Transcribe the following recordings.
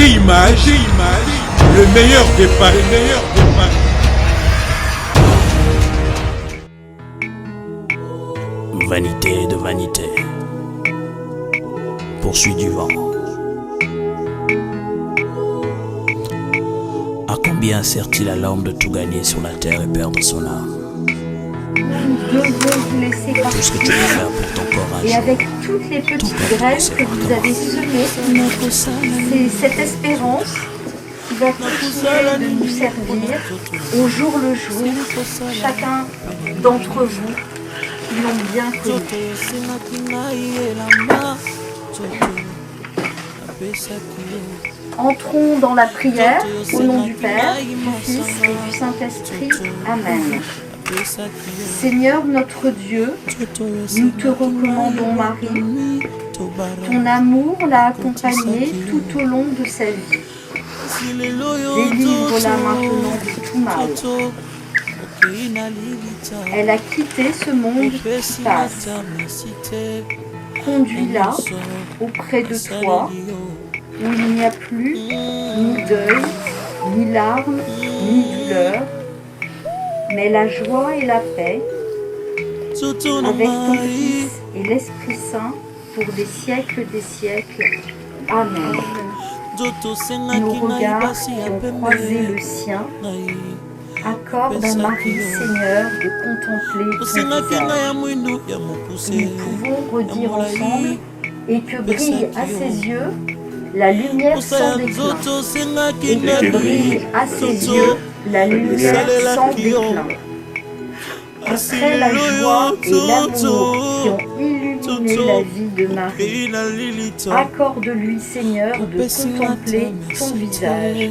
Image, le meilleur des paris, Vanité de vanité, poursuit du vent. À combien sert-il à l'homme de tout gagner sur la terre et perdre son âme? Nous devons vous laisser Tout partir. ce que tu peux faire pour ton corps Et agir. avec toutes les petites graines que vous avez semées, c'est cette espérance qui va continuer de nous servir au jour le jour, chacun d'entre vous qui l'ont bien connu. Entrons dans la prière au nom du Père, du Fils et du Saint-Esprit. Amen. Seigneur notre Dieu, nous te recommandons Marie. Ton amour l'a accompagnée tout au long de sa vie. Délivre-la maintenant de tout mal. Elle a quitté ce monde qui passe. Conduis-la auprès de toi, où il n'y a plus ni deuil, ni larmes, ni douleur, mais la joie et la paix, avec ton Fils et l'Esprit Saint, pour des siècles des siècles. Amen. Nos regards qui ont croisé le sien, accorde à Marie, Seigneur, de contempler ton visage. Nous pouvons redire ensemble, et que brille à ses yeux la lumière sans déclin. Et que brille à ses yeux la lumière sans déclin. Après la joie et l'amour qui ont illuminé la vie de Marie, accorde-lui, Seigneur, de contempler ton visage.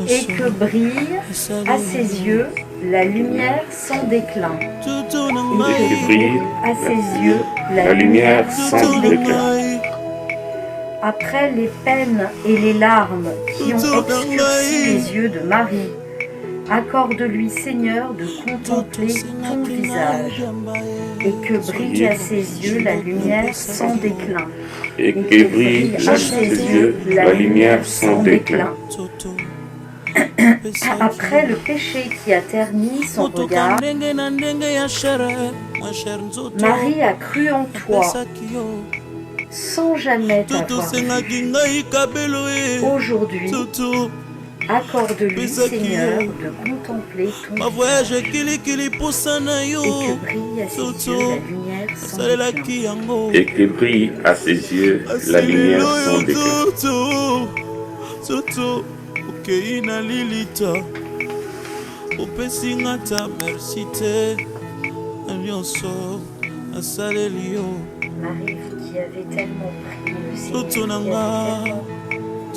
Et que brille à ses yeux la lumière sans déclin. Et que brille à ses yeux la lumière sans déclin. Après les peines et les larmes qui ont obscurci les yeux de Marie, accorde-lui, Seigneur, de contempler ton visage, et que brille à ses yeux la lumière sans déclin. Et que brille à ses yeux la lumière sans déclin. Après le péché qui a terni son regard, Marie a cru en toi, sans jamais t'avoir vu. Aujourd'hui, accorde-lui, Seigneur, de contempler ton visage, et que brille à ses yeux la lumière sans déclin. Et que brille à ses yeux la lumière sans déclin. Marie, vous qui avez tellement prié le Seigneur, qui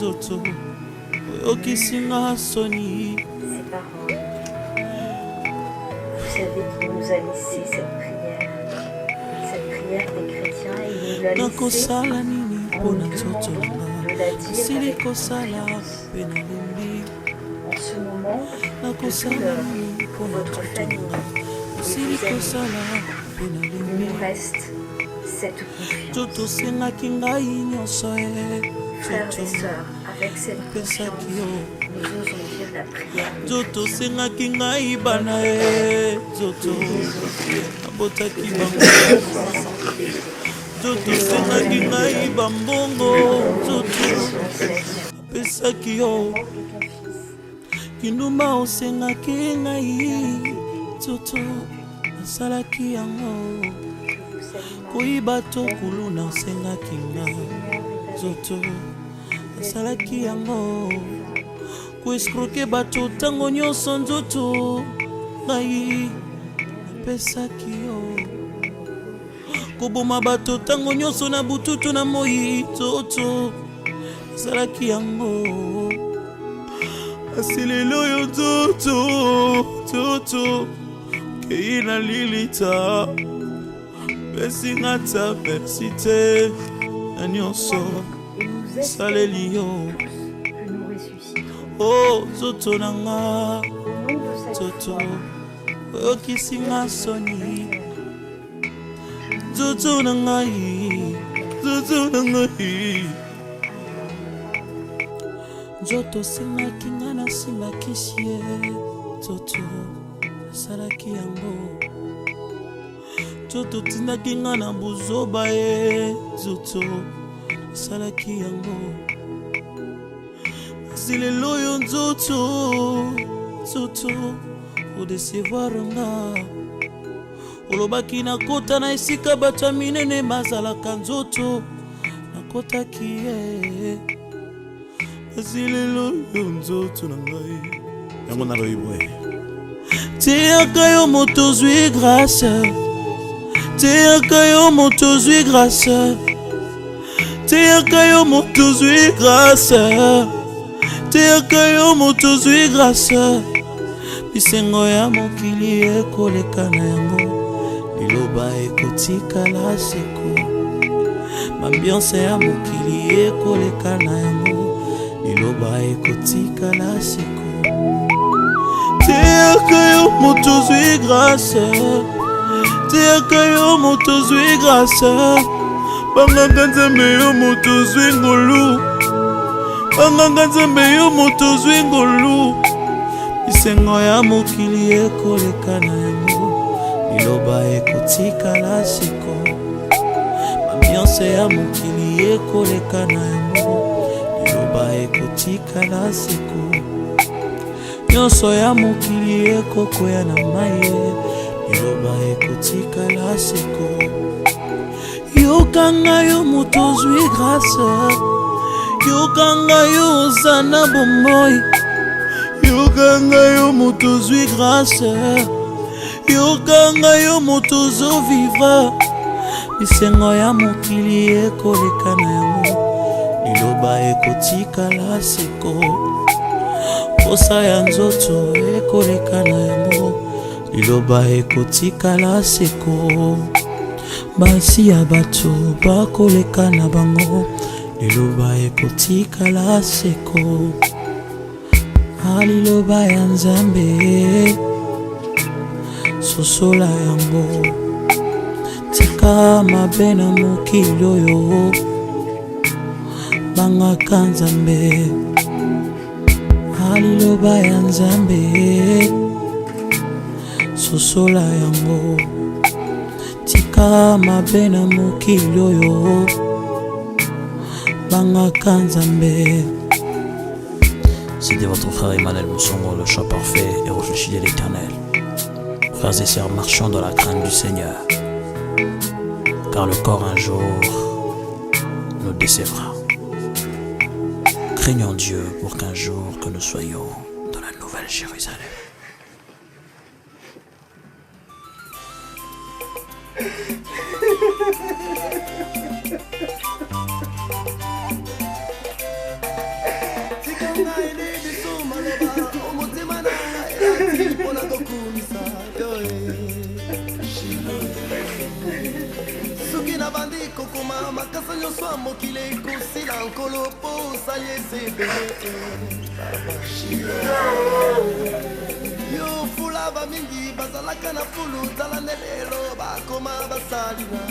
avez tellement ces paroles, vous savez qu'il nous a laissé cette prière des chrétiens, et il nous l'a laissé en nous demandant de la dire avec confiance. En ce moment de douleur pour votre famille et vos amis, il nous reste cette confiance. Frères et sœurs, avec cette confiance, nous osons dire la prière. Kinuma osengaki ngai toto nasalaki yango koyiba to kuluna osengaki nga toto nasalaki yango koescroke bato ntango nyonso nzoto ngai napesaki yo koboma bato ntango nyonso na bututu na moi toto nasalaki yango asilelo yo toto kei na lilita pesingata persite na nyonso saleli yo o toto nanga toto oyokisi nga soni toto nangai nzoto sengaki nga nasimbakisi ye nzoto esalaki yango nzoto tindaki nga na buzoba ye nzoto esalaki yango kasi lelo oyo nzoto odecevoir nga olobaki nakota na esika bato ya minene bazalaka nzoto nakotaki ye kasi lelo oyo nzoto na ngai yango naloyiboye teyaka yo moto ozwi grâce teyaka yo moto ozwi grâce teyaka yo moto ozwi grâce teyaka yo moto ozwi grâce bisengo ya mokili ekoleka na yango liloba ekotikala seko bambiance ya mokili ekoleka na yango liloba ekotikala seko teyaka yo moto ozwi grâce teyaka yo moto ozwi grâce banganga nzambe yo moto ozwi ngolu banganga nzambe yo moto ozwi ngolu bisengo ya mokili ekoleka na yango liloba ekotikala seko bambiance ya mokili ekoleka na yango liloba ekotikala seko nyonso ya mokili ekokwea na mai liloba ekotikala seko yokanga yo moto ozwi grâce yokanga yo oza na bomoi yokanga yo moto ozwi grâce yokanga yo moto ozovivre bisengo ya mokili ekoleka na yango liloba ekotikala seko posa ya nzoto ekoleka na yango liloba ekotikala seko basi ya bato bakoleka na bango liloba ekotikala seko aliloba ya nzambe sosola yango tika mabe na mokili oyo bangaka nzambe aliloba ya nzambe sosola yango tika mabe na mokili oyo bangaka nzambe. C'était votre frère Emmanuel Moussongo, le chant parfait et réfléchi de l'Éternel. Frères et sœurs, marchons dans la crainte du Seigneur, car le corps un jour nous décevra. Craignons Dieu pour qu'un jour que nous soyons dans la nouvelle Jérusalem. soki na bandi kokoma makasa nyonso ya mokili ekosila nkolo mpo osali esebele yo fula bamingi bazalaka na fulu tala nde lelo bakoma basali na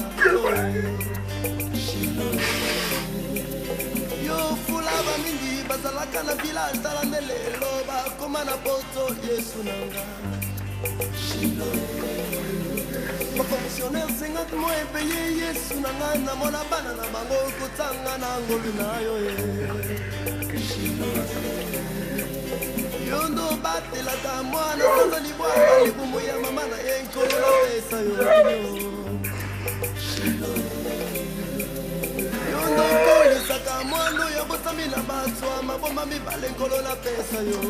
yo fula bamingi bazalaka na village tala nde lelo bakoma na poto yesu nanga bafonctionnaire 50 mois epeye yesu na ngai namona bana na bango kotanga na ngolu na yo yo ndo batelaka mwana sanza libwaka libumu ya mama na ye nkolo napesa yo ndo kolisaka mwando ya bosami na bato mabomba mibale nkolo napesa yo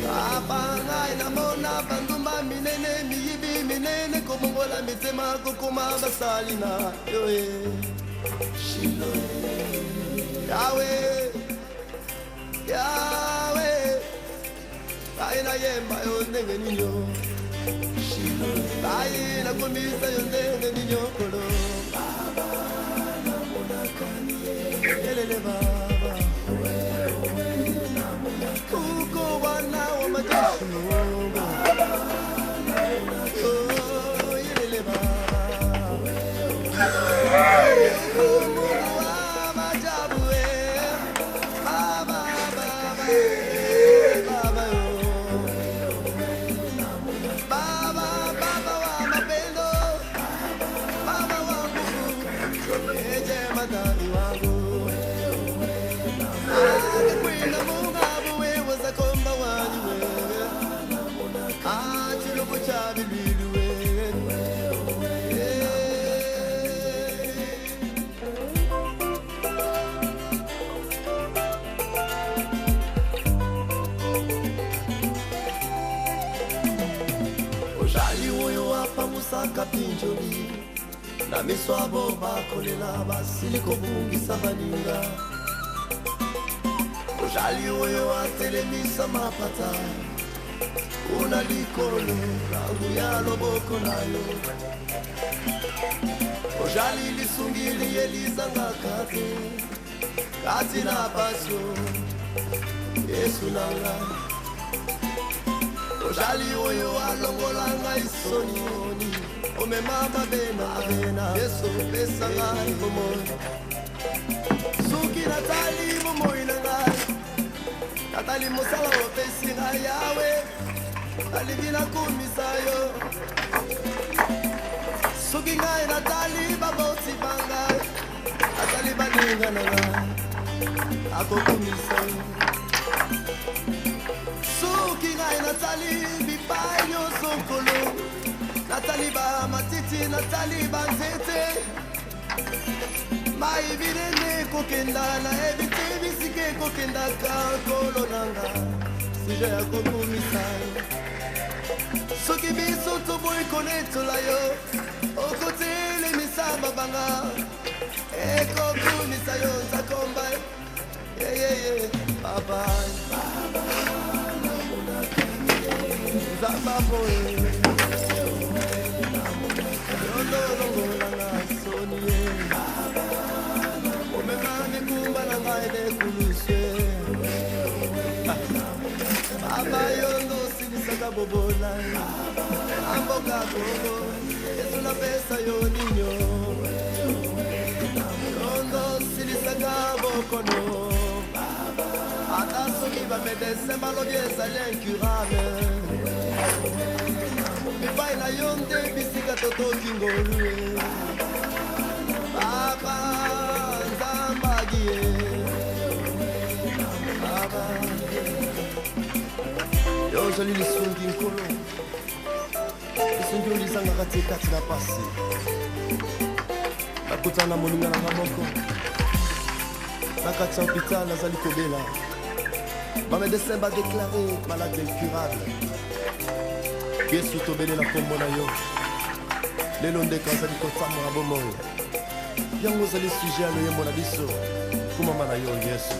papa ngai namona bandumba minene miyibi minene komongola mitema kokoma basali na yo yawe yawe kai na yemba yo ndenge ninyo kai na komisa yo ndenge ninyo kolo baba namona kani elele baba Kuko wana wa majeshi Mungu Oh, yelele baba Mungu wa majabu kaka pinjoli na miso abo bakolela basili kobungisa baninga ojali oyo atelemisa mapata una likolo langu ya loboko na yo ojali lisungili elizangaka te kati na pasio Yesu nanga ojali oyo alongola ngai sonioni omema mabena Yesu pesa ngai bomoi suki natali bomoi na ngai natali mosala opesi ngai yawe nalingi nakumisa yo soki ngai natali baboti bangai natali baninga na ngai akokumisa yo soki ngai natali bipai nyonso nkolo natali bamatiti natali banzete mai binene kokenda na ebite bisike kokendaka nkolo nanga sije ya kokumisa yo soki biso toboyi konetola yo okotelemisa mabanga ekokumisa yo nzakomba yeyeye papa nzambaboye yondolongolanga sonie omemani kumba na ngai nekuluswe papa yondo silisaka bobola amboka kongo yesu napesa yo ninyo yondo silisaka bokono ata soki bamedese balobi ezali incurable bipai na yo nde bisika totoki ngolue papa nzambaki ye papa yo ozali lisungi nkolo lisungi olizangaka te kati na pasi nakutana na moninga nanga moko na kati ya hôpital nazali kobela bamedecin badeklare malade incurable yesu tobelela kombo na yo lelo ndeko azali kotambola bomoi yango ozali sujet ya loyembo na biso kumama na yo yesu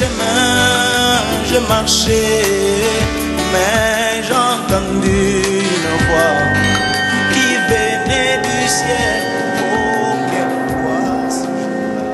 chemin, je marchais, mais j'ai entendu une voix qui venait du ciel. Oh, quelle voix ce jour-là.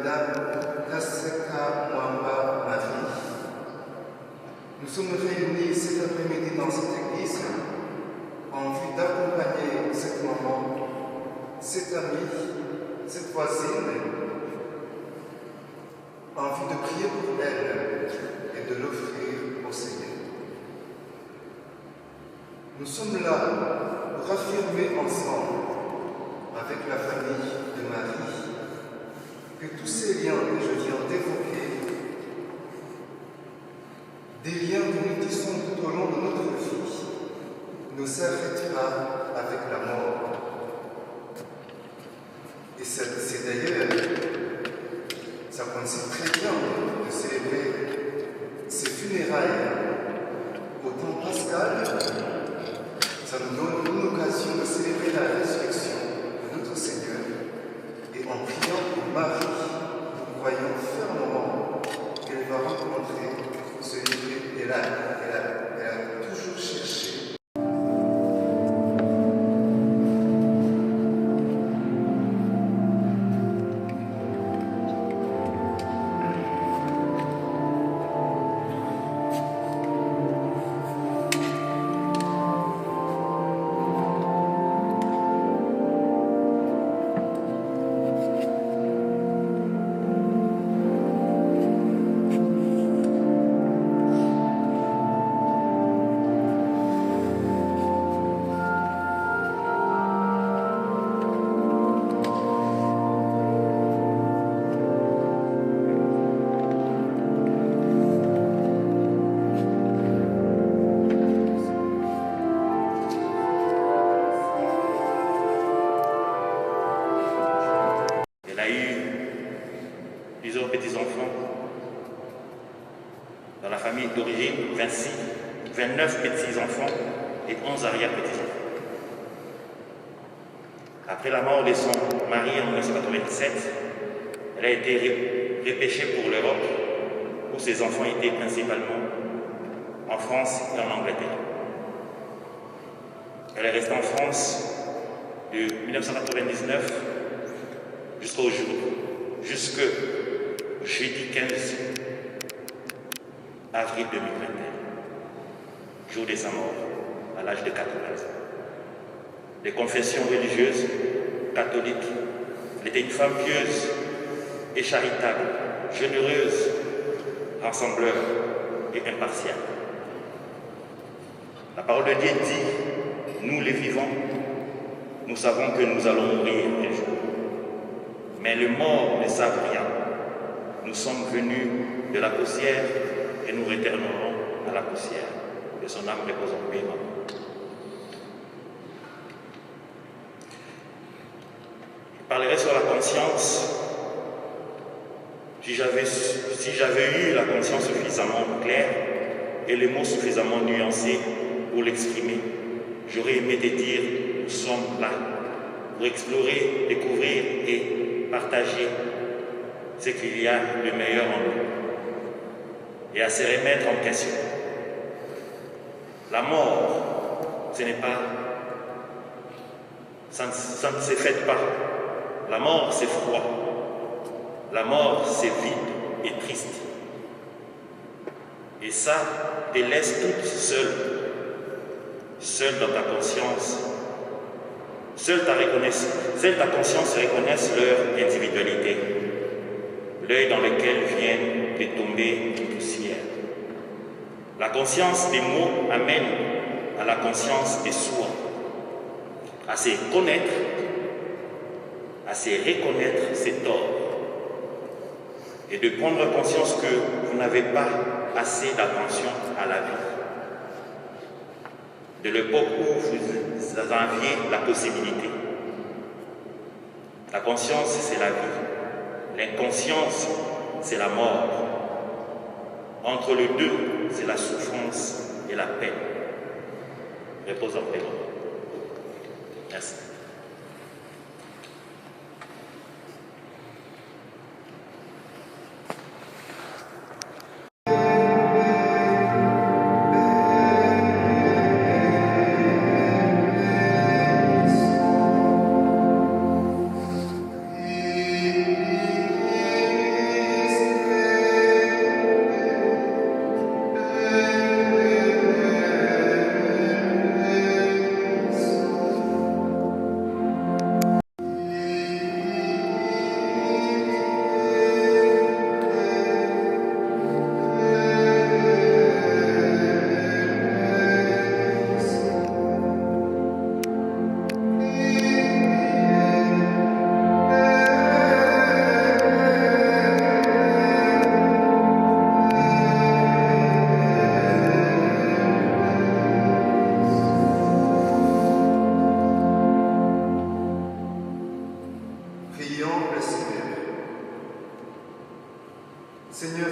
Madame Kaseka Mwamba Marie. Nous sommes réunis cet après-midi dans cette église en vue d'accompagner cette maman, cette amie, cette voisine, en vue de prier pour elle et de l'offrir au Seigneur. Nous sommes là pour affirmer ensemble, avec la famille de Marie, que tous ces liens que je viens d'évoquer, des liens que nous tissons tout au long de notre vie, ne s'arrêtent pas avec la mort. Et c'est d'ailleurs, ça coïncide très bien de célébrer ces funérailles au temps pascal. Ça nous donne une occasion de célébrer la résurrection de notre Seigneur. Et en priant pour Marie, nous croyons fermement qu'elle va rencontrer celui qu'elle a toujours cherché. Elle a eu plusieurs petits-enfants. Dans la famille d'origine, 29 petits-enfants et 11 arrière-petits-enfants. Après la mort de son mari en 1997, elle a été repêchée pour l'Europe, où ses enfants étaient principalement en France et en Angleterre. Elle est restée en France de 1999 jusqu'au jeudi 15 avril 2021, jour de sa mort, à l'âge de 80 ans. De confession religieuse catholique, elle était une femme pieuse et charitable, généreuse, rassembleur et impartiale. La parole de Dieu dit, nous les vivants, nous savons que nous allons mourir un jour. Mais les morts ne savent rien. Nous sommes venus de la poussière et nous retournerons à la poussière. Que son âme repose en paix. Je parlerai sur la conscience. Si j'avais eu la conscience suffisamment claire et les mots suffisamment nuancés pour l'exprimer, j'aurais aimé te dire, nous sommes là pour explorer, découvrir et partager ce qu'il y a de meilleur en nous et à se remettre en question. La mort, ce n'est pas, ça ne se fait pas. La mort, c'est froid. La mort, c'est vide et triste. Et ça te laisse toute seule dans ta conscience. Seule ta conscience reconnaisse leur individualité, l'œil dans lequel viennent de tomber les poussières. La conscience des mots amène à la conscience des soi, à se connaître, à se reconnaître ses torts et de prendre conscience que vous n'avez pas assez d'attention à la vie. De l'époque où vous aviez la possibilité. La conscience, c'est la vie. L'inconscience, c'est la mort. Entre les deux, c'est la souffrance et la peine. Repose en paix. Merci. Seigneur,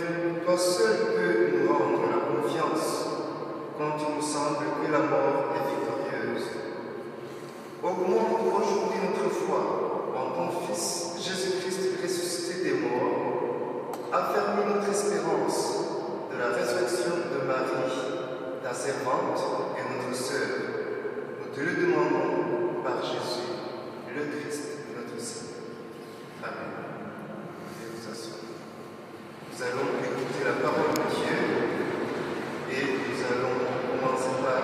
toi seul peux nous rendre la confiance quand il nous semble que la mort est victorieuse. Augmente aujourd'hui notre foi en ton Fils Jésus-Christ ressuscité des morts. Affermis notre espérance de la résurrection de Marie, ta servante et notre sœur. Nous te le demandons par Jésus, le Christ, notre Seigneur. Amen. Et vous asseyez. Nous allons écouter la parole de Dieu et nous allons commencer par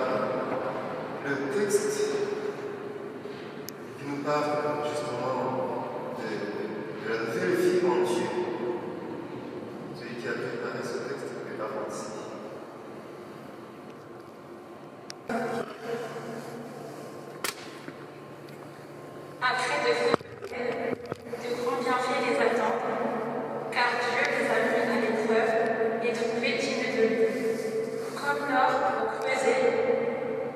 le texte qui nous parle justement de la nouvelle vie en Dieu. Celui qui a préparé ce texte est la ici. Après de grands bienfaits les attendent, car Dieu les a mis à l'épreuve et trouvés dignes de lui. Comme l'or au creuset,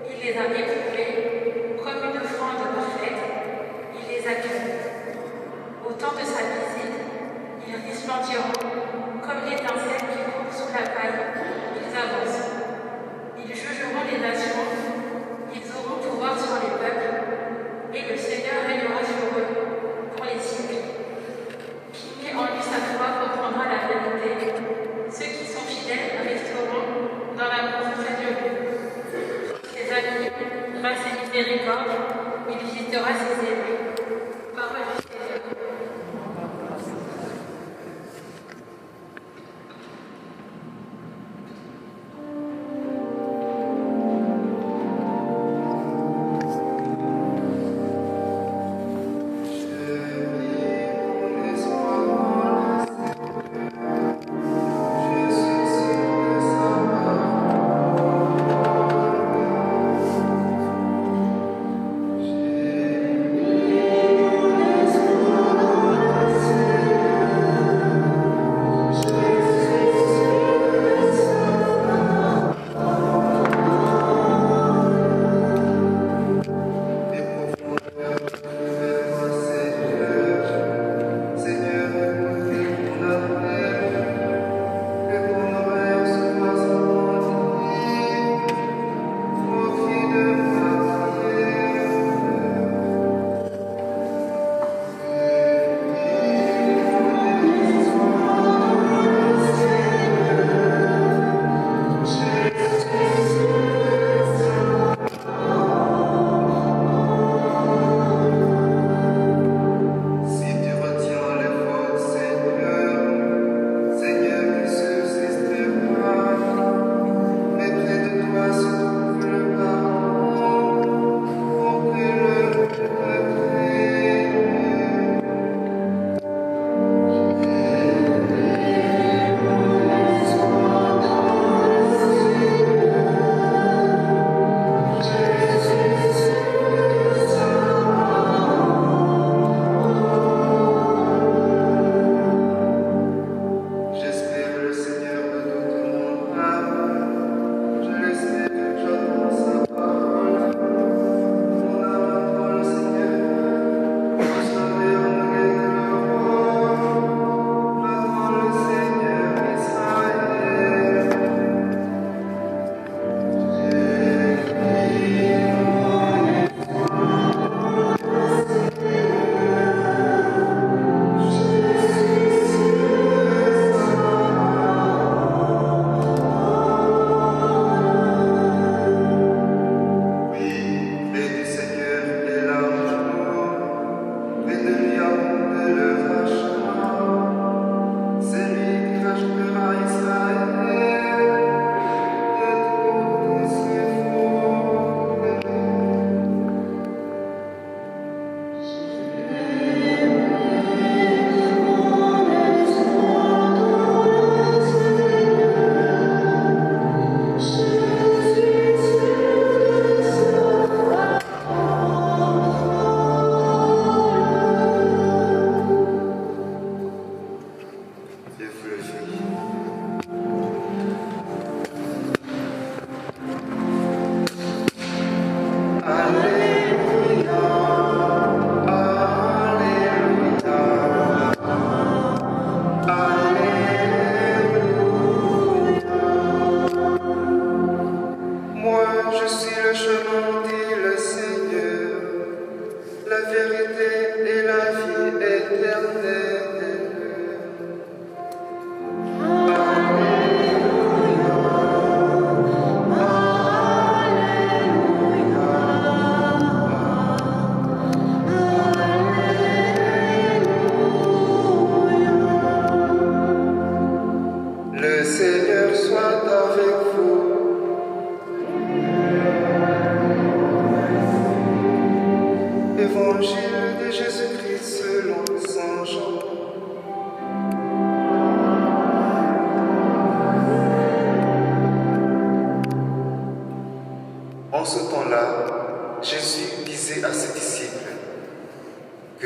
il les a éprouvés, comme une offrande parfaite, il les accueille. Au temps de sa visite, ils resplendiront, comme l'étincelle qui court sous la paille, ils avancent. Ils jugeront les nations, ils auront pouvoir sur les peuples, et le Seigneur régnera sur eux pour les siècles. Qui met en lui sa foi comprendra la vérité. Ceux qui sont fidèles resteront dans l'amour près de lui. Ses amis, grâce et miséricorde, il visitera ses élus. Parole du Seigneur.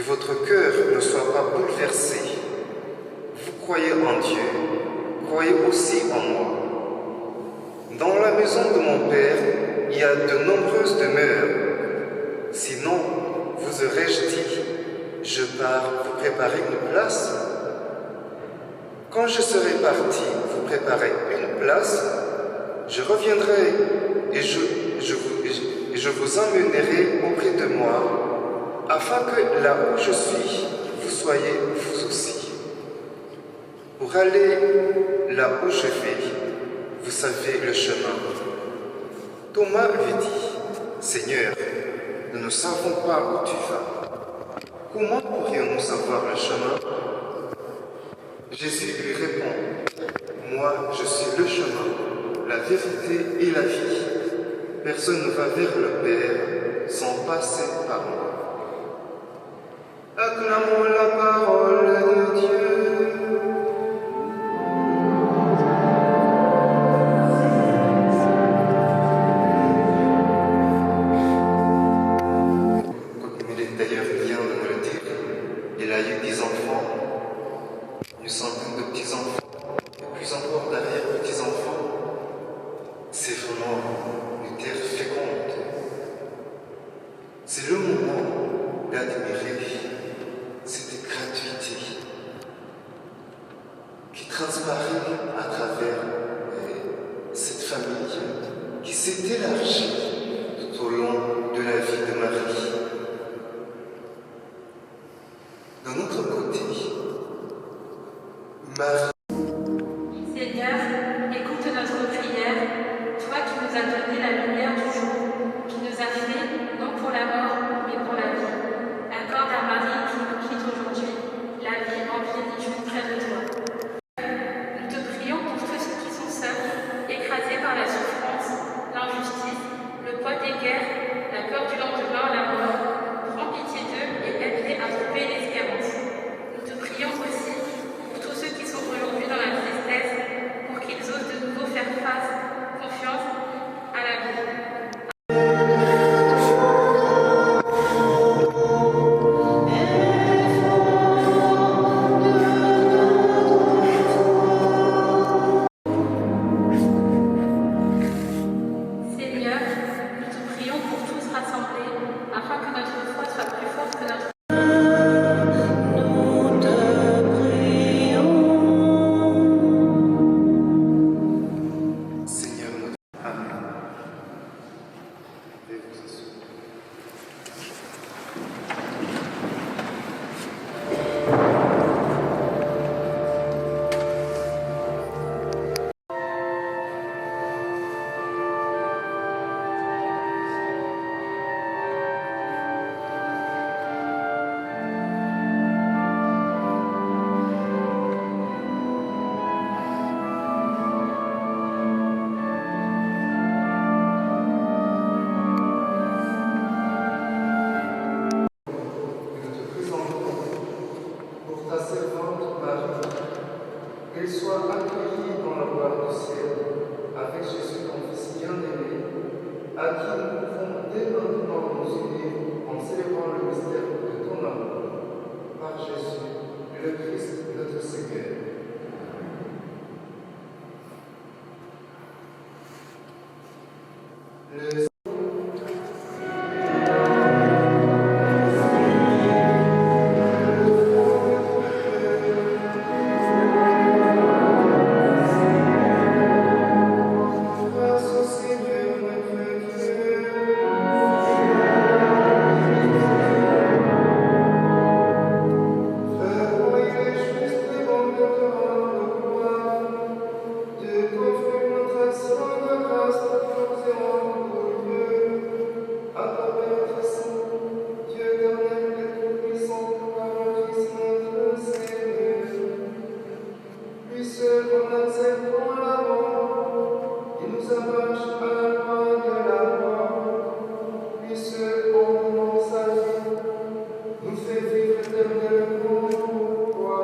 votre cœur ne soit pas bouleversé. Vous croyez en Dieu, croyez aussi en moi. Dans la maison de mon Père, il y a de nombreuses demeures. Sinon, vous aurais-je dit, je pars vous préparer une place? Quand je serai parti vous préparer une place, je reviendrai et je vous emmènerai auprès de moi, afin que là où je suis, vous soyez vous aussi. Pour aller là où je vais, vous savez le chemin. Thomas lui dit, Seigneur, nous ne savons pas où tu vas. Comment pourrions-nous savoir le chemin? Jésus lui répond, moi je suis le chemin, la vérité et la vie. Personne ne va vers le Père sans passer par moi. Acclamons la parole de Dieu. Il est d'ailleurs bien de me le dire, il a eu 10 enfants, une centaine de petits-enfants, et plus encore d'arrière-petits-enfants. C'est vraiment une terre féconde. C'est le moment d'admirer cette gratuité qui transparaît à travers cette famille qui s'est élargie tout au long de la vie de Marie. D'un autre côté, Marie. Seigneur, écoute notre prière, toi qui nous as donné la lumière du jour, qui nous a fait, non pour la mort, mais pour la vie. Accorde à Marie qui nous quitte aujourd'hui, la vie en plénitude près de toi. Nous te prions pour tous ceux qui sont seuls, écrasés par la souffrance, l'injustice, le poids des guerres, la peur du lendemain, la mort. Prends pitié d'eux et aide-les à trouver l'espérance. Nous te prions aussi pour tous ceux qui sont aujourd'hui dans la tristesse, pour qu'ils osent de nouveau faire face, confiance à la vie. Seigneur, nous te prions pour tous rassemblés, afin que notre foi soit plus forte que notre Seigneur notre Amen. Veuillez vous asseoir. Nous te présentons pour ta servante Marie, qu'elle soit accueillie dans la gloire du ciel, avec Jésus, ton Fils bien-aimé, à qui nous pouvons dès maintenant nous unir en célébrant le mystère de ton amour, par Jésus, le Christ, notre Seigneur. Le grâce au Seigneur notre Dieu. Frères, croyez juste et bon de te rendre gloire, de t'offrir notre action de grâce pour et en Dieu, accordez notre Saint, Dieu éternel et tout-puissant, par le Christ notre Seigneur. Lui seul en acceptant la mort, il nous arrache à la loi de la mort. Lui seul en donnant sa vie, nous fait vivre éternellement pour toi.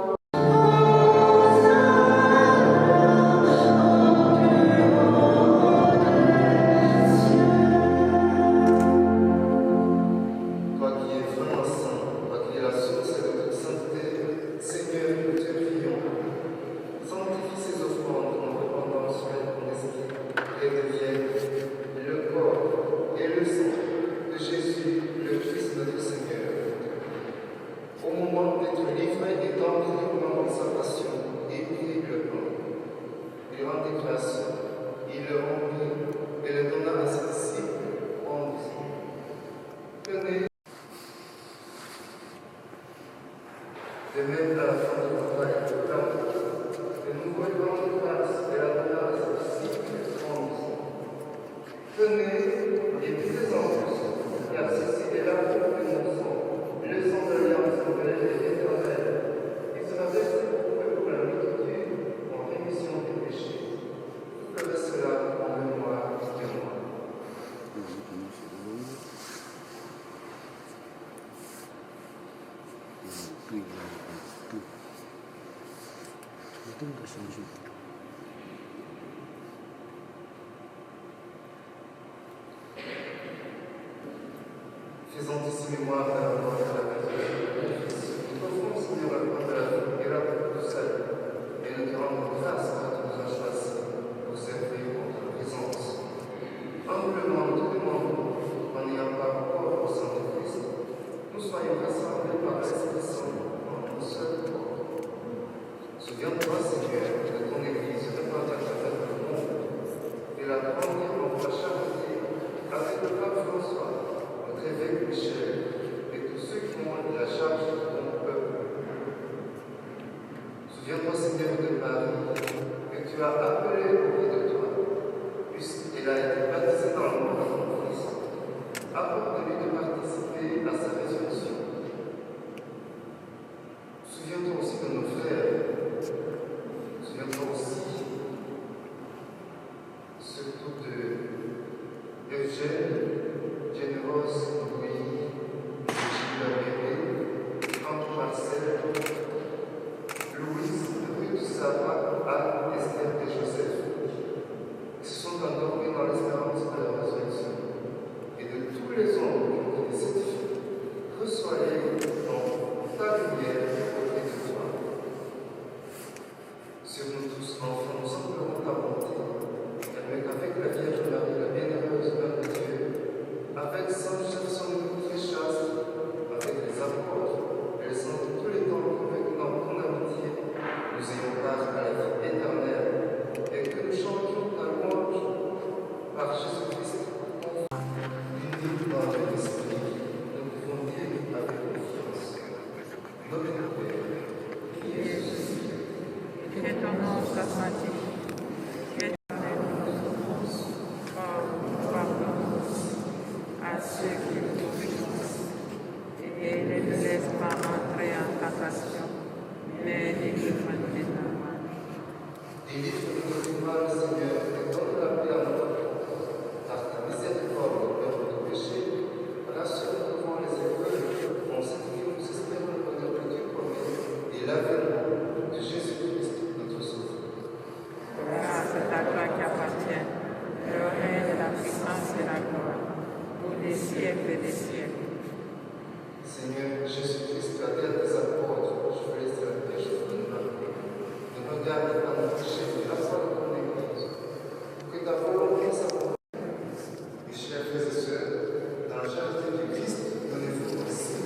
Toi qui es vraiment saint, toi qui es la source Faisons ici mémoire de la mort et de la résurrection. Nous offrons, Seigneur, la croix de la vie et la croix du salut, et nous te rendons grâce car tu nous as choisis pour servir en ta présence. Humblement, nous te demandons, en ayant part au corps au sang de Christ, nous soyons rassemblés par l'Esprit Saint en un seul corps. Souviens-toi, Seigneur, de ton Église répandue à travers le monde, et la première dans ta charité avec le pape François, notre évêque Michel, et tous ceux qui ont la charge de ton peuple. Souviens-toi, Seigneur, de Marie, que tu as appelée auprès de toi, puisqu'elle a été baptisée dans le nom de ton Fils. Apporte-lui de participer à sa résurrection. Souviens-toi aussi de nos frères. Souviens-toi aussi, surtout de Eugène, Généreuse, Louis, Gilles Bébé, Franck Marcel, Louise, Ruth, Sarah, Anne, Esther et Joseph, qui se sont endormis dans l'espérance de la résurrection, et de tous les hommes qui ont été sanctifiés. Reçois-les dans ta lumière auprès de toi. Sur nous tous, enfants, nous implorons ta bonté, avec la Vierge Marie, la bienheureuse Mère de Dieu, avec Saint Joseph, son époux très chaste, avec les apôtres, et les saints de tous les temps convaincus dans ton amitié, nous ayons part à la vie éternelle, et que nous chantions ta louange par Jésus-Christ, unis dans l'Esprit, nous pouvons dire avec confiance, notre Père, Jésus, que ton nom soit sanctifié. À ceux qui t'oublient et ne nous laisse pas entrer en tentation, mais délivre-nous de ta main. Délivre-nous du mal, Seigneur, et donne la paix à notre cœur, car ta miséricorde pardonne nos péchés, rassure-nous devant les épreuves, en ce que nous espérons le bonheur que Dieu promet et l'avènement de Jésus-Christ, notre Sauveur. Car c'est à toi qui appartient le règne, la puissance et la gloire, pour les siècles des siècles. Seigneur Jésus-Christ, tu as dit à tes apôtres, je vous laisse la paix, je vous donne la paix. Ne regarde pas nos péchés, mais la foi de ton Église. Que ta volonté s'accomplit. Mes chers frères et sœurs, dans la charité du Christ, donnez-vous aussi.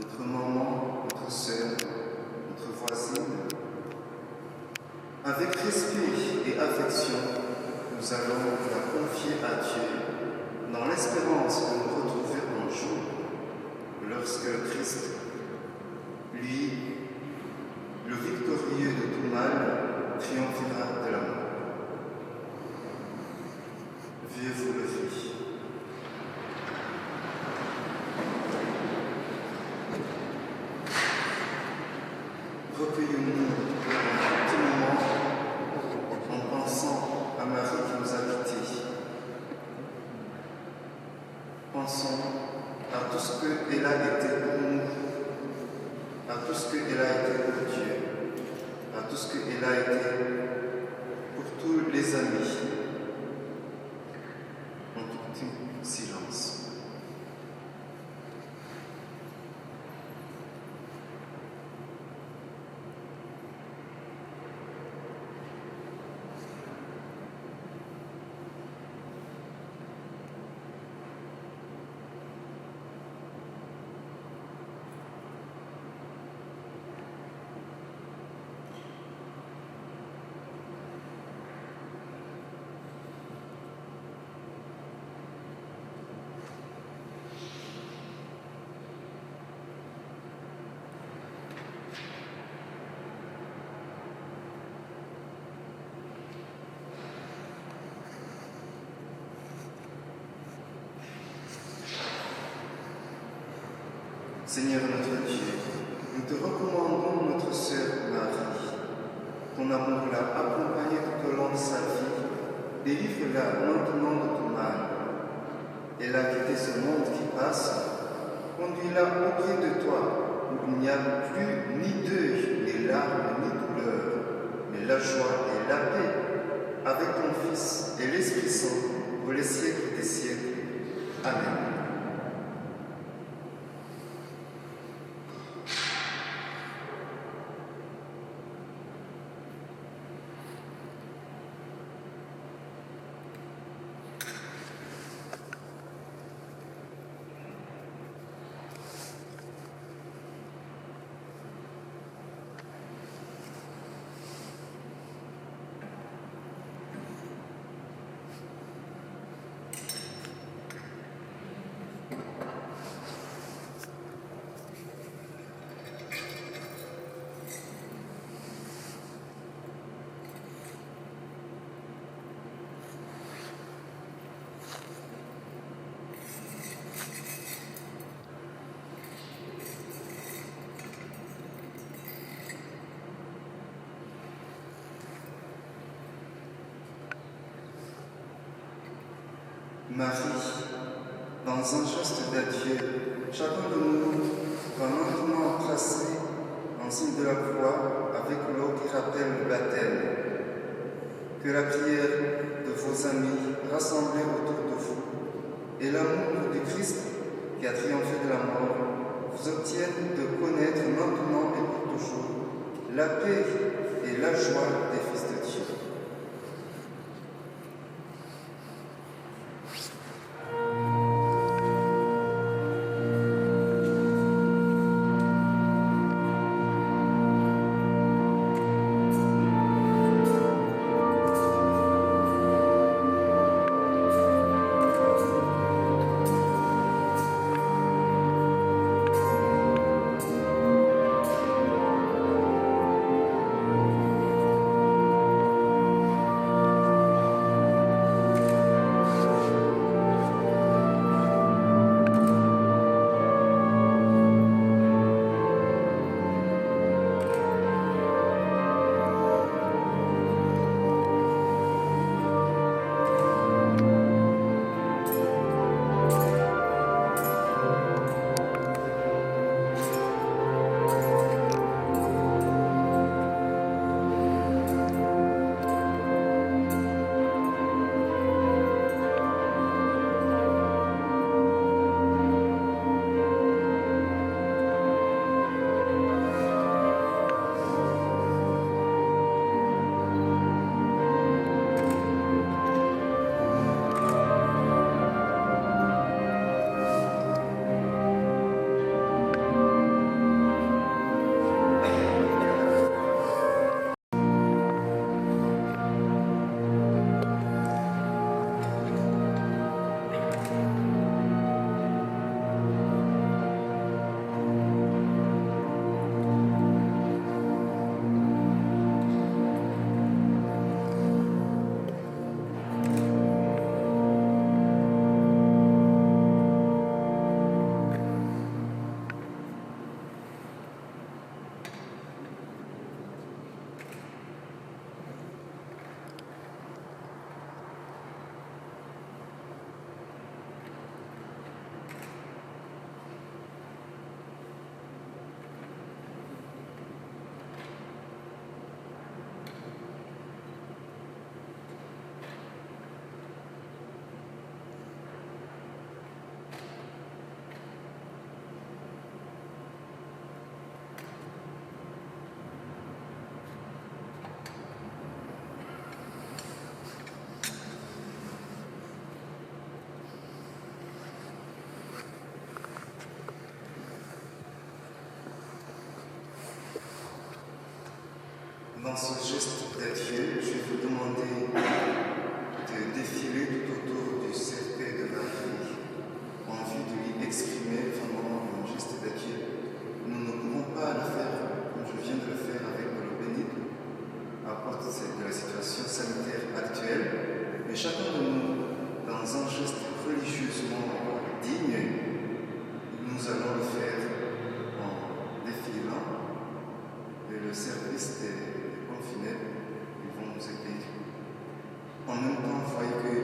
notre maman, notre sœur, notre voisine. Avec respect et affection, nous allons la confier à Dieu dans l'espérance de nous retrouver un jour lorsque Christ, lui, le victorieux de tout mal, triomphera de la mort. Vieux vous le fit. Recueillons-nous en tout moment en pensant à Marie qui nous a quittés. Pensons à tout ce qu'elle a été pour nous, à tout ce qu'elle a été pour Dieu, à tout ce qu'elle a été pour tous les amis. En tout silence. Seigneur notre Dieu, nous te recommandons notre sœur Marie. Ton amour l'a accompagnée tout au long de sa vie. Délivre-la maintenant de tout mal. Elle a quitté ce monde qui passe. Conduis-la auprès de toi, où il n'y a plus ni deuil, ni larmes, ni douleur, mais la joie et la paix, avec ton Fils et l'Esprit Saint, pour les siècles des siècles. Amen. Marie, dans un geste d'adieu, chacun de nous va maintenant tracer un signe de la croix avec l'eau qui rappelle le baptême. Que la prière de vos amis rassemblés autour de vous et l'amour du Christ qui a triomphé de la mort vous obtiennent de connaître maintenant et pour toujours la paix et la joie des fils de Dieu. Dans ce geste d'adieu, je vais vous demander de défiler tout autour du cercueil de Marie en vue de lui exprimer vraiment un geste d'adieu. Nous ne pouvons pas le faire comme je viens de le faire avec le bénite à cause de la situation sanitaire actuelle, mais chacun de nous, dans un geste religieusement digne, nous allons le faire en défilant et le service des pompes funèbres, ils vont nous aider. En même temps, vous voyez que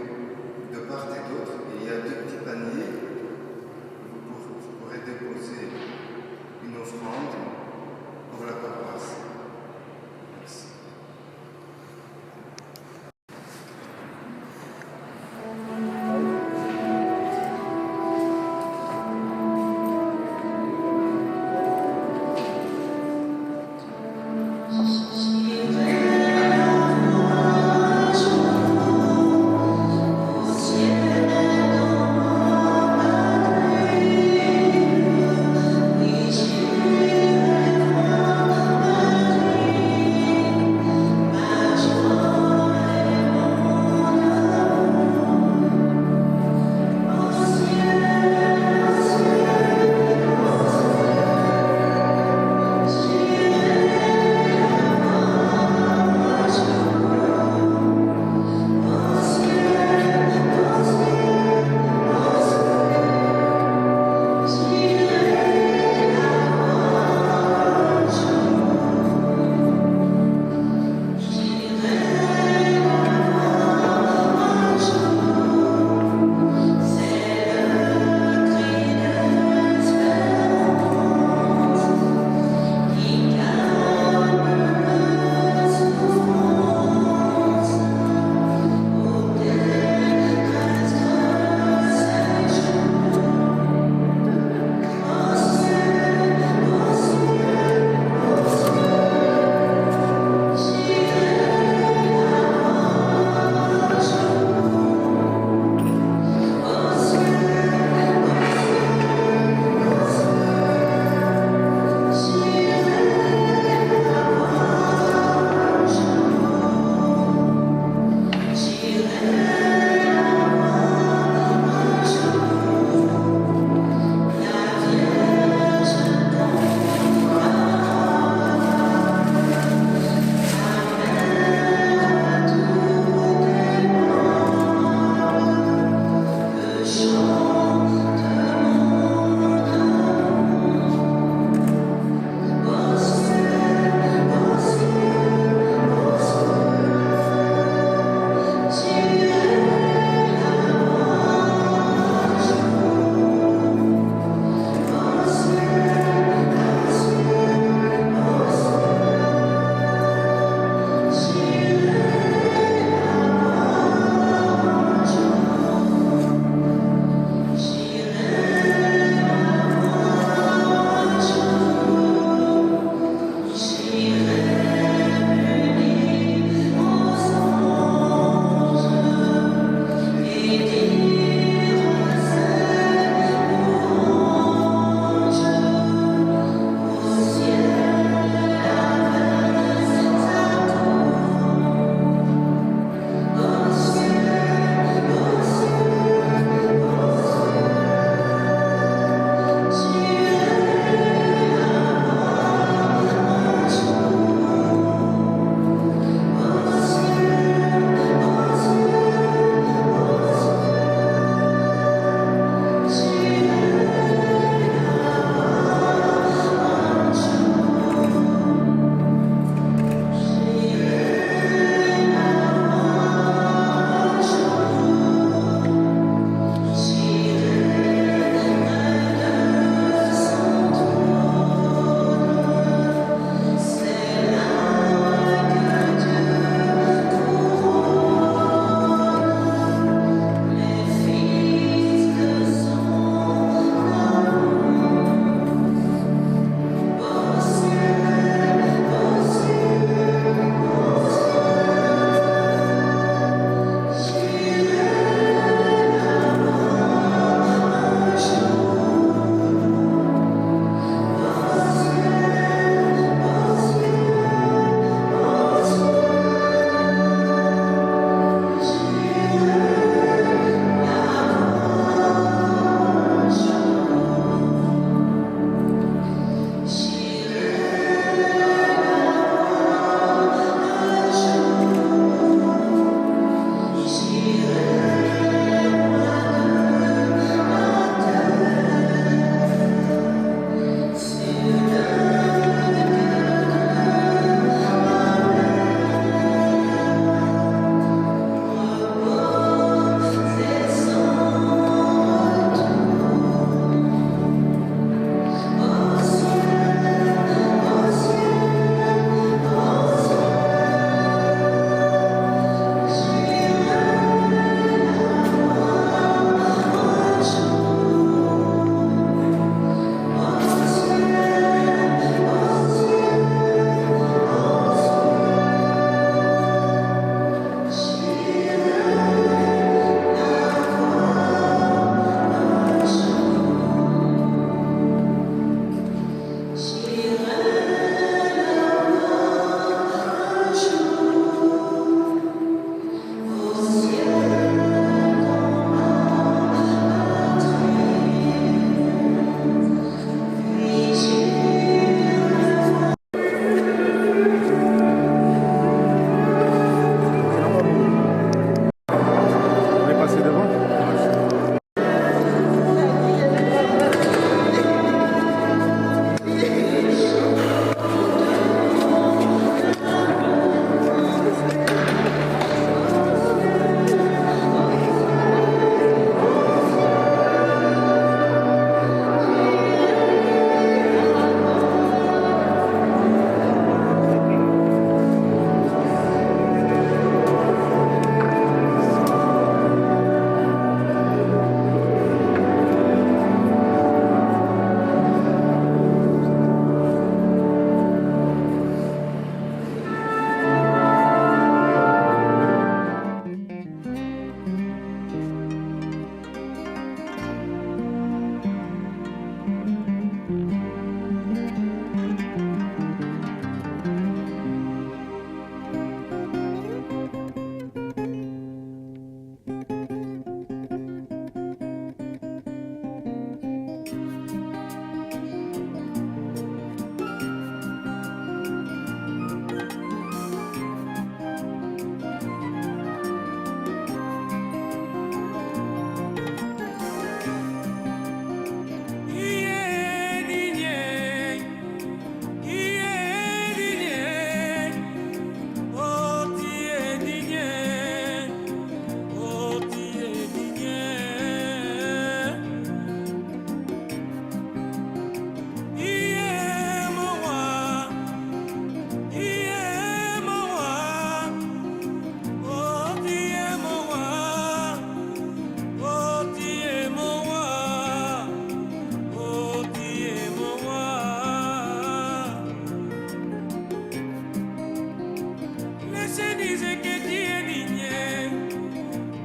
disent que tu es digne.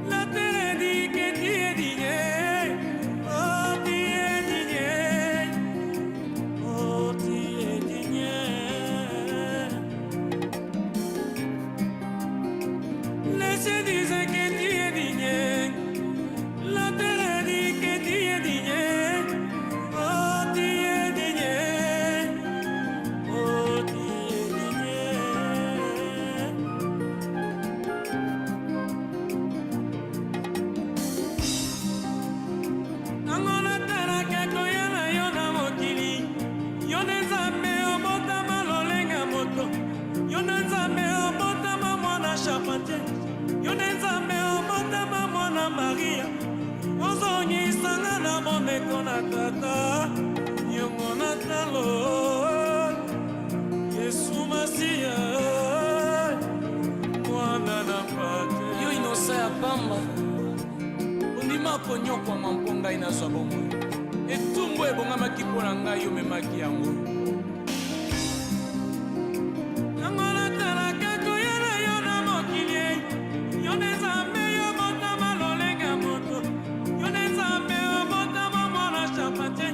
La terre dit que tu es digne. Oh, tu es digne. Oh, tu es digne. Les cieux disent que tu es digne. La terre dit que tu es digne. Oh, tu es digne. Oh, tu es digne. Nango natalaka koya na yo na mokili. Yo nde Nzambe obotama lolenga moto. Yo nde Nzambe obotama mwana charpentier. Yo nde Nzambe obotama mwana Maria. Ozongisanga na bondeko na tata. Yongo na talo Yesu Masiya mwana na pate. Yo inosa ya pamba ondima konyokwa mampo ngai nazwa bomoi. Etumbu ebongamaki mpo na ngai omemaki yango. Nango natalaka koya na yo na mokili. Yo nde Nzambe obotama lolenga moto. Yo nde Nzambe obotama mwana charpentier.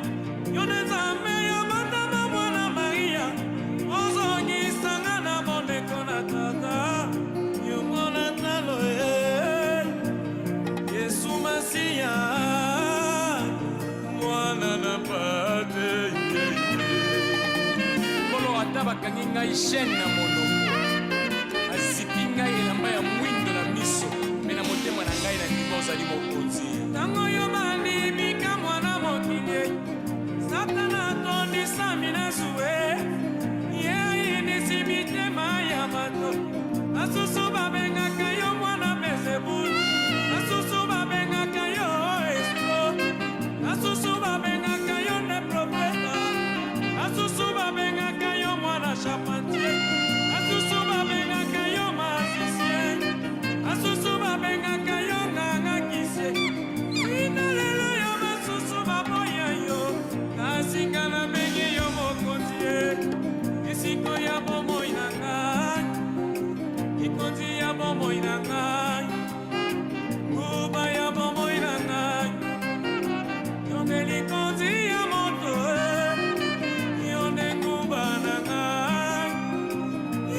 Yo nde Nzambe obotama mwana Maria. Ozongisanga na bondeko na tata. Yongo na talo Yesu Masiya mwana na pate. Kolo ata bakangi ngai chaîne na monoko, azipi ngai elamba ya mwindo na miso, me na motema na ngai nandima ozali mokonzi. Ntango yo bandimika mwana mokili, Satana atondisami na suwe. Ye ayinisi mitema ya bato. Basusu babengaka yo mwana Belzebul. Basusu babengaka yo Estro. Basusu babengaka yo nde profeta. Basusu babengaka yo mwana charpentier. Basusu babengaka yo magicien. Basusu babengaka yo nganga kise. Ina lelo yo basusu baboya yo. Kasi nga nabengi yo mokonzi. Esiko ya bomoi na ngai. Ikonzi ya bomoi na ngai. Nguba ya bomoi na ngai. Yonde likonzi ya moto. Yonde nguba na ngai.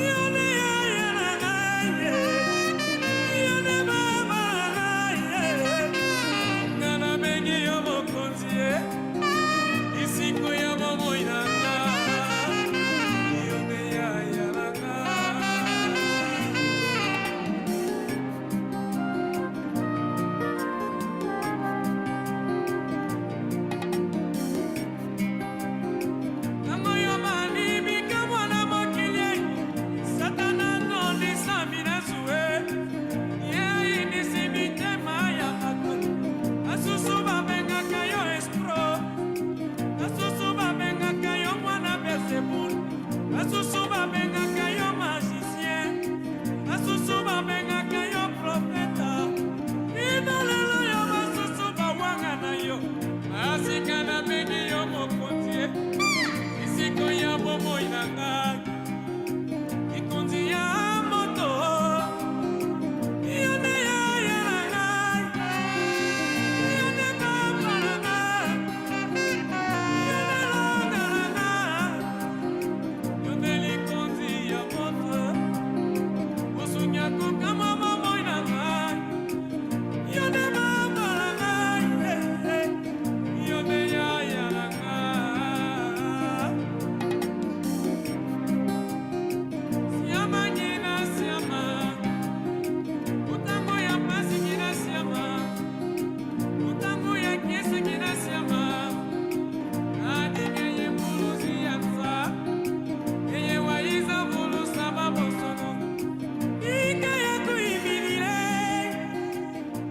Yonde yaya na ngai. Yonde baba na ngai. Nga nabengi yo mokonzi. Isiko ya bomoi na ngai. Yonde yaya na ngai. Nango yo bandimika mwana mokili. Satana atondisami na suwe. Ye ayinisi mitema ya bato. Basusu babengaka yo Espro. Basusu babengaka yo mwana Belzebul. Basusu babengaka yo magicien. Basusu babengaka yo profeta. Ina lelo yo basusu bawanga na yo. Asika nabengi yo mokonzi. Isiko ya bomoi na ngai. Ikonzi ya moto. Yonde yaya na ngai. Yonde papa na ngai. Yonde longa na ngai. Yonde likonzi ya moto. Osunya kokama bomoi na ngai. Yonde papa na ngai. Yonde yaya na ngai. Siama nyina siama. Utango ya pasi nyina siama. Utango ya kiesi nyina siama. Adike ye mbuluzi ya tsa. Eye waiza vulu sababu sono. Ika ya kuibilile.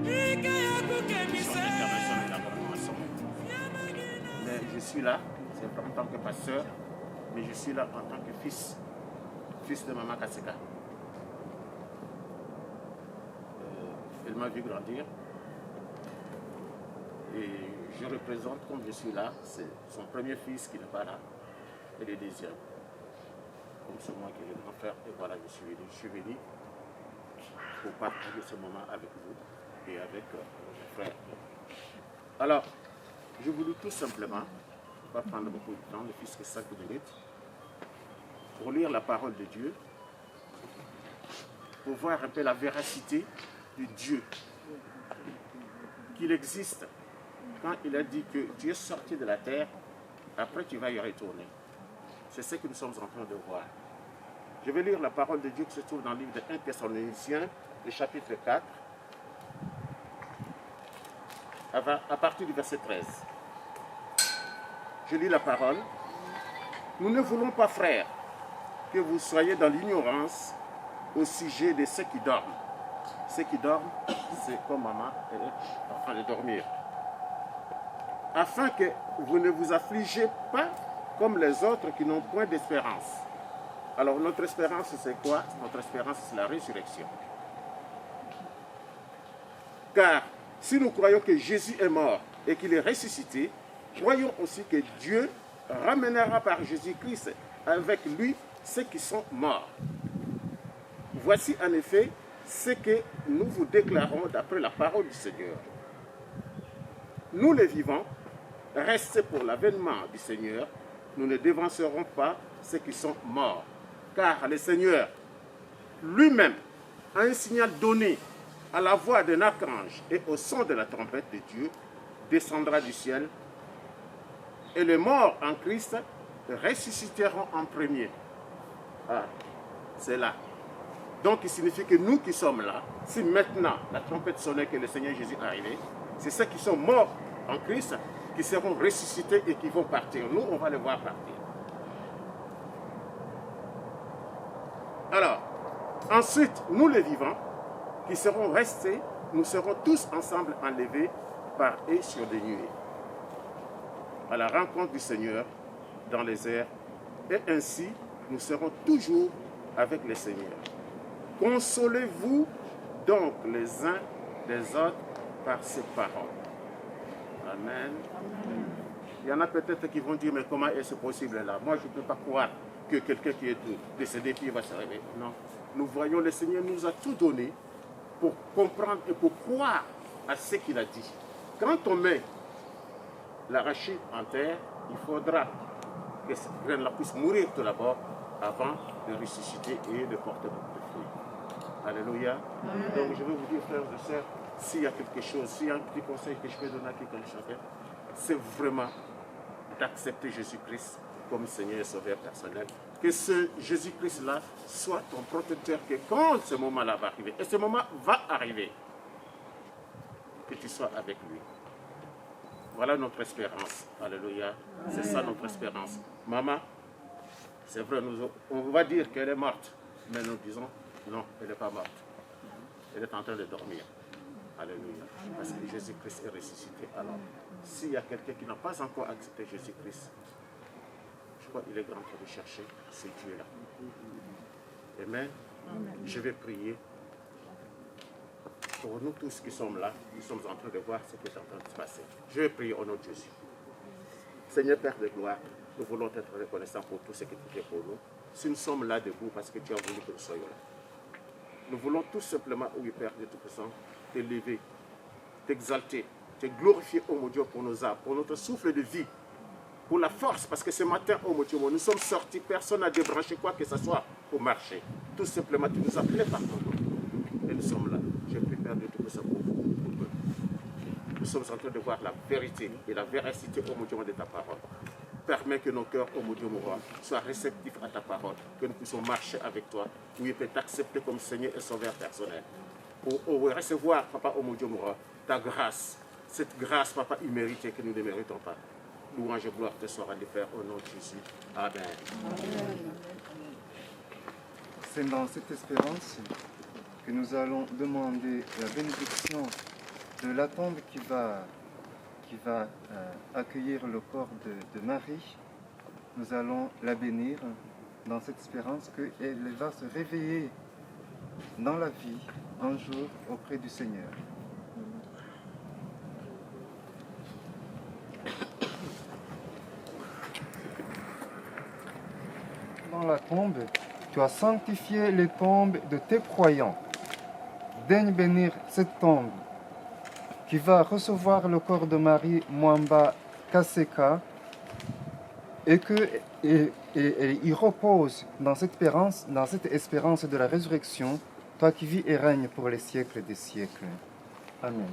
Ika ya kukemise. Mais je suis là, c'est en tant que pasteur, mais je suis là en tant que fils de Maman Kaseka. Elle m'a vu grandir et je représente, comme je suis là, c'est son premier fils qui n'est pas là et le deuxième. Comme c'est moi qui est le grand frère, et voilà, je suis venu pour partager ce moment avec vous et avec mes frères. Alors, je voulais tout simplement, pas prendre beaucoup de temps, ne plus que 5 minutes, pour lire la parole de Dieu, pour voir un peu la véracité de Dieu, qu'il existe. Quand il a dit que tu es sorti de la terre, après tu vas y retourner. C'est ce que nous sommes en train de voir. Je vais lire la parole de Dieu qui se trouve dans le livre de 1 Thessaloniciens, le chapitre 4, à partir du verset 13. Je lis la parole. Nous ne voulons pas, frères, que vous soyez dans l'ignorance au sujet de ceux qui dorment. Ceux qui dorment, c'est comme maman est en train de dormir. Afin que vous ne vous affligez pas comme les autres qui n'ont point d'espérance. Alors notre espérance c'est quoi? Notre espérance c'est la résurrection. Car si nous croyons que Jésus est mort et qu'il est ressuscité, croyons aussi que Dieu ramènera par Jésus-Christ avec lui ceux qui sont morts. Voici en effet ce que nous vous déclarons d'après la parole du Seigneur. Nous les vivants, restés pour l'avènement du Seigneur, nous ne devancerons pas ceux qui sont morts. Car le Seigneur lui-même a un signal donné à la voix d'un archange et au son de la trompette de Dieu, descendra du ciel, et les morts en Christ ressusciteront en premier. Ah, c'est là. Donc il signifie que nous qui sommes là, si maintenant la trompette sonnait que le Seigneur Jésus est arrivé, c'est ceux qui sont morts en Christ qui seront ressuscités et qui vont partir. Nous, on va les voir partir. Alors, ensuite, nous les vivants, qui serons restés, nous serons tous ensemble enlevés par eux sur des nuées, à la rencontre du Seigneur dans les airs, et ainsi, nous serons toujours avec le Seigneur. Consolez-vous donc les uns les autres par ces paroles. Amen. Il y en a peut-être qui vont dire, mais comment est-ce possible là? Moi, je ne peux pas croire que quelqu'un qui est décédé puis va se réveiller. Non. Nous voyons, le Seigneur nous a tout donné pour comprendre et pour croire à ce qu'il a dit. Quand on met l'arachide en terre, il faudra que cette graine-là puisse mourir tout d'abord avant de ressusciter et de porter beaucoup de fruits. Alléluia. Donc je veux vous dire, frères et sœurs, s'il y a quelque chose, s'il y a un petit conseil que je peux donner à quelqu'un chacun, c'est vraiment d'accepter Jésus-Christ comme Seigneur et Sauveur personnel. Que ce Jésus-Christ-là soit ton protecteur, que quand ce moment-là va arriver, et ce moment va arriver, que tu sois avec lui. Voilà notre espérance. Alléluia. C'est ça notre espérance. Maman, c'est vrai, on va dire qu'elle est morte, mais nous disons, non, elle n'est pas morte. Elle est en train de dormir. Alléluia. Parce que Jésus-Christ est ressuscité. Alors, s'il y a quelqu'un qui n'a pas encore accepté Jésus-Christ, je crois qu'il est grand temps de chercher ce Dieu-là. Amen. Je vais prier pour nous tous qui sommes là. Nous sommes en train de voir ce qui est en train de se passer. Je vais prier au nom de Jésus. Seigneur Père de gloire, nous voulons être reconnaissants pour tout ce que tu fais pour nous. Si nous sommes là debout parce que tu as voulu que nous soyons là. Nous voulons tout simplement, oui Père de Tout-Puissant, t'élever, t'exalter, te glorifier, oh mon Dieu, pour nos âmes, pour notre souffle de vie, pour la force, parce que ce matin, oh mon Dieu, nous sommes sortis, personne n'a débranché quoi que ce soit au marché. Tout simplement, tu nous as appelés par ton nom. Et nous sommes là. Je prie, Père de Tout-Puissant, pour vous, pour nous. Nous sommes en train de voir la vérité et la véracité, oh mon Dieu, de ta parole. Permets que nos cœurs, oh mon Dieu, mon roi, soient réceptifs à ta parole, que nous puissions marcher avec toi, oui, peut t'accepter comme Seigneur et Sauveur personnel. Pour recevoir, Papa, oh mon Dieu, mon roi, ta grâce, cette grâce, Papa, imméritée que nous ne méritons pas. Louange et gloire te soit rendue, Père, au nom de Jésus. Amen. C'est dans cette espérance que nous allons demander la bénédiction de la tombe qui va accueillir le corps de Marie. Nous allons la bénir dans cette espérance qu'elle va se réveiller dans la vie un jour auprès du Seigneur. Dans la tombe, tu as sanctifié les tombes de tes croyants. daigne bénir cette tombe qui va recevoir le corps de Marie Mwamba Kaseka et y repose dans cette espérance de la résurrection, toi qui vis et règnes pour les siècles des siècles. Amen.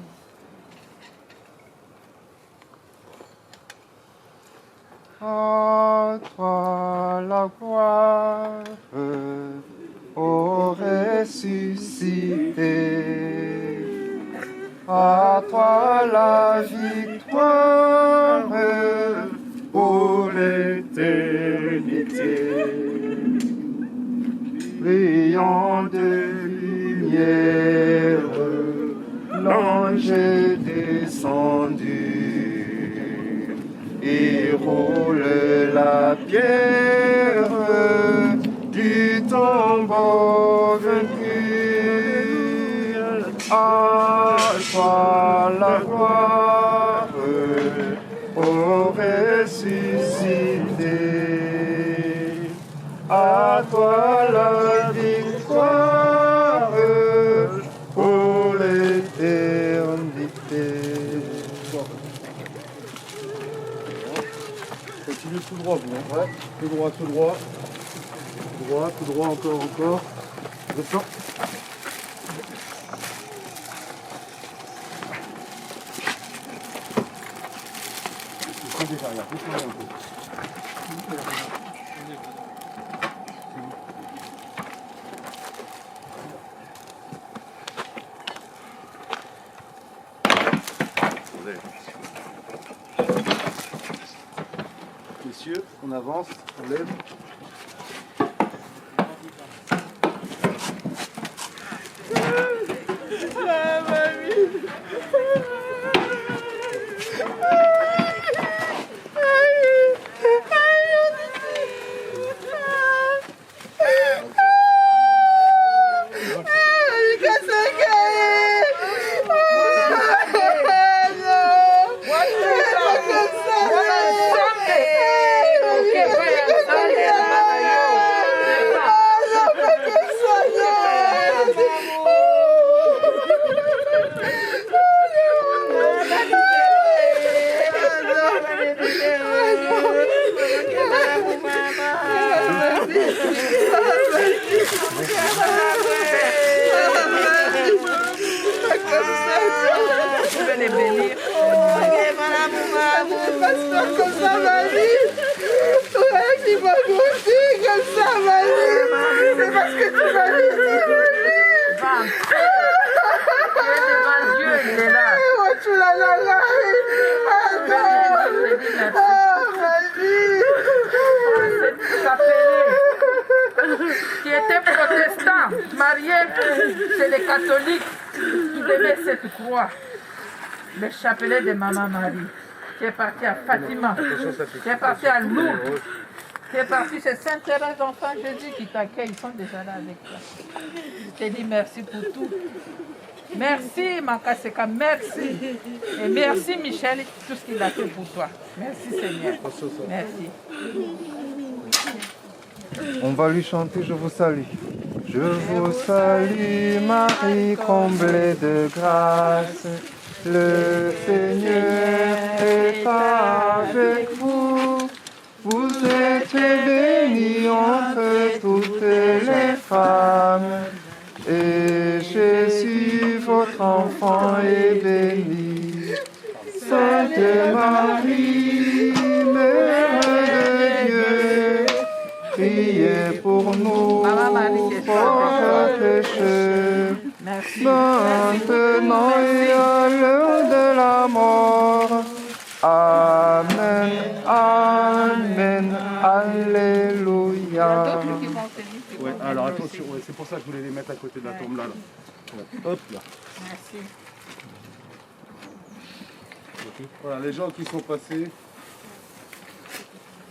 À toi la gloire, ô ressuscité. À toi la victoire pour l'éternité. Brillant de lumière, l'ange est descendu et roule la pierre du tombeau vaincu. À toi la gloire, ô ressuscité. À toi la victoire pour l'éternité. Continue tout droit, vous. Ouais. Tout droit, tout droit. Tout droit, tout droit, encore. Descends. Messieurs, on avance, on lève. Qui était protestant, marié chez les catholiques, qui devait cette croix, le chapelet de Maman Marie, qui est parti à Fatima, qui est parti à Lourdes, qui est parti chez Sainte-Thérèse d'Enfant Jésus qui t'accueille, ils sont déjà là avec toi. Je te dis merci pour tout. Merci Makaseka, merci. Et merci Michel, tout ce qu'il a fait pour toi. Merci Seigneur. Merci. On va lui chanter Je vous salue. Je vous salue Marie, comblée de grâce. Le Seigneur est avec vous. Vous êtes bénie entre toutes les femmes. Et Jésus, votre enfant, est béni. Sainte Marie, Mère de Dieu, priez pour nous pauvres pécheurs, maintenant et à l'heure de la mort. Amen, Amen, Alléluia. Ouais, alors attention, ouais, c'est pour ça que je voulais les mettre à côté de la tombe là. Ouais. Hop là. Merci. Voilà, les gens qui sont passés,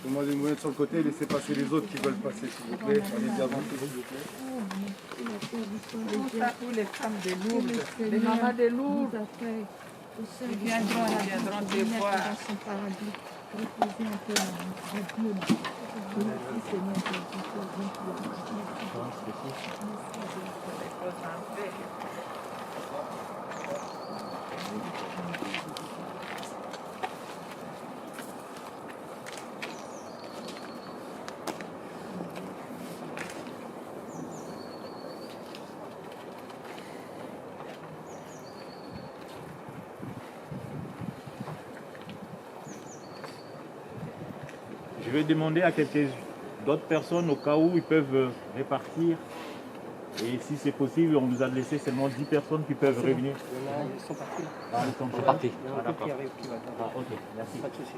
demandez de vous mettre sur le côté et laissez passer les autres qui veulent passer, s'il vous plaît. Allez-y avant, s'il vous plaît. Pour ça, pour les femmes de Lourdes, les mamans de Lourdes, ils viendront te voir. Je vais demander à quelques d'autres personnes au cas où ils peuvent répartir. Et si c'est possible, on nous a laissé seulement 10 personnes qui peuvent revenir. Ils sont partis là. Ah, ils sont partis. Ah, d'accord. Ah, ok, merci. Pas de souci.